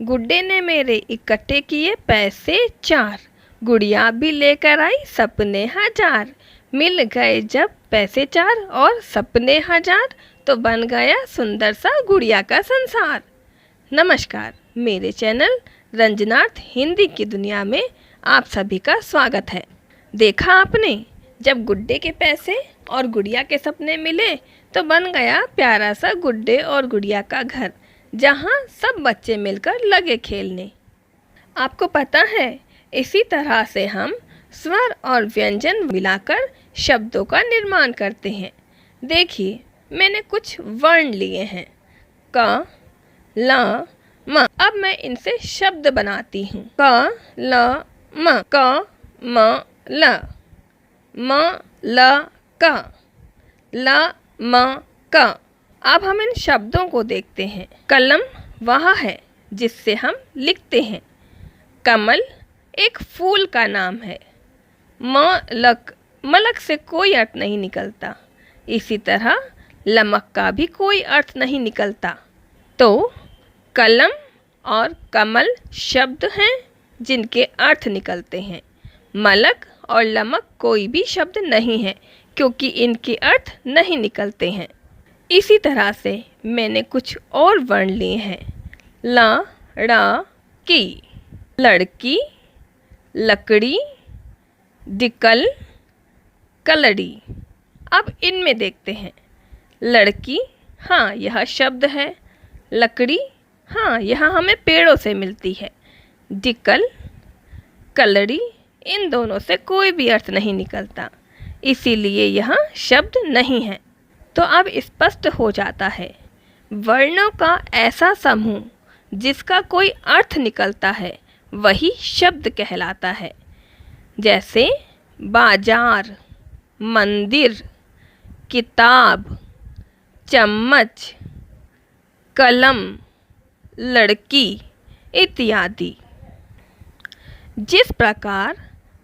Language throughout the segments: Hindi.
गुड्डे ने मेरे इकट्ठे किए पैसे 4, गुड़िया भी लेकर आई सपने 1000। मिल गए जब पैसे 4 और सपने 1000, तो बन गया सुंदर सा गुड़िया का संसार। नमस्कार, मेरे चैनल रंजनार्थ हिंदी की दुनिया में आप सभी का स्वागत है। देखा आपने, जब गुड्डे के पैसे और गुड़िया के सपने मिले तो बन गया प्यारा सा गुड्डे और गुड़िया का घर, जहाँ सब बच्चे मिलकर लगे खेलने। आपको पता है, इसी तरह से हम स्वर और व्यंजन मिलाकर शब्दों का निर्माण करते हैं। देखिए, मैंने कुछ वर्ण लिए हैं, क, ल, म। अब मैं इनसे शब्द बनाती हूँ। क, ल, म। क, म, ल। म, ल, क। ल, म, क। अब हम इन शब्दों को देखते हैं। कलम वह है जिससे हम लिखते हैं। कमल एक फूल का नाम है। मलक, मलक से कोई अर्थ नहीं निकलता। इसी तरह लमक का भी कोई अर्थ नहीं निकलता। तो कलम और कमल शब्द हैं जिनके अर्थ निकलते हैं। मलक और लमक कोई भी शब्द नहीं है, क्योंकि इनके अर्थ नहीं निकलते हैं। इसी तरह से मैंने कुछ और वर्ण लिए हैं। ल, ड़, की। लड़की, लकड़ी, डिकल, कलड़ी। अब इनमें देखते हैं। लड़की, हाँ यह शब्द है। लकड़ी, हाँ यह हमें पेड़ों से मिलती है। डिकल, कलड़ी, इन दोनों से कोई भी अर्थ नहीं निकलता, इसीलिए यह शब्द नहीं है। तो अब स्पष्ट हो जाता है, वर्णों का ऐसा समूह जिसका कोई अर्थ निकलता है वही शब्द कहलाता है। जैसे बाजार, मंदिर, किताब, चम्मच, कलम, लड़की इत्यादि। जिस प्रकार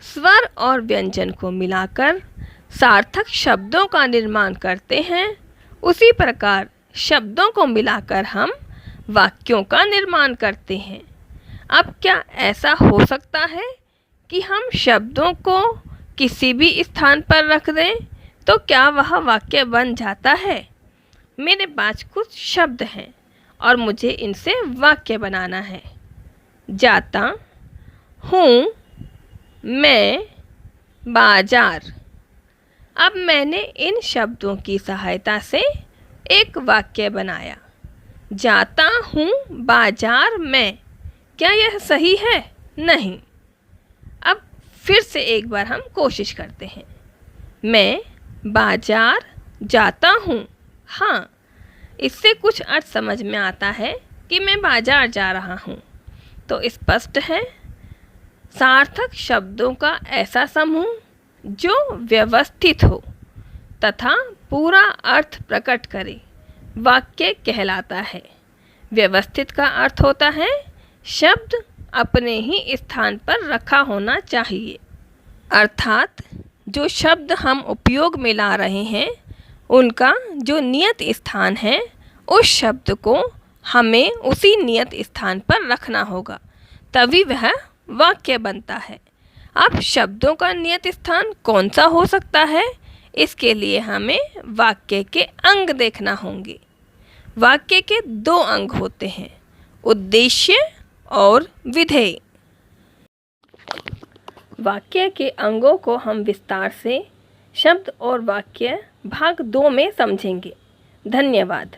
स्वर और व्यंजन को मिलाकर सार्थक शब्दों का निर्माण करते हैं, उसी प्रकार शब्दों को मिलाकर हम वाक्यों का निर्माण करते हैं। अब क्या ऐसा हो सकता है कि हम शब्दों को किसी भी स्थान पर रख दें तो क्या वह वाक्य बन जाता है? मेरे पास कुछ शब्द हैं और मुझे इनसे वाक्य बनाना है। जाता हूँ मैं बाजार। अब मैंने इन शब्दों की सहायता से एक वाक्य बनाया। जाता हूँ बाजार में। क्या यह सही है? नहीं। अब फिर से एक बार हम कोशिश करते हैं। मैं बाजार जाता हूँ। हाँ, इससे कुछ अर्थ समझ में आता है कि मैं बाजार जा रहा हूँ। तो स्पष्ट है, सार्थक शब्दों का ऐसा समूह जो व्यवस्थित हो तथा पूरा अर्थ प्रकट करे वाक्य कहलाता है। व्यवस्थित का अर्थ होता है शब्द अपने ही स्थान पर रखा होना चाहिए, अर्थात जो शब्द हम उपयोग में ला रहे हैं उनका जो नियत स्थान है, उस शब्द को हमें उसी नियत स्थान पर रखना होगा, तभी वह वाक्य बनता है। अब शब्दों का नियत स्थान कौन सा हो सकता है, इसके लिए हमें वाक्य के अंग देखना होंगे। वाक्य के 2 अंग होते हैं, उद्देश्य और विधेय। वाक्य के अंगों को हम विस्तार से शब्द और वाक्य भाग 2 में समझेंगे। धन्यवाद।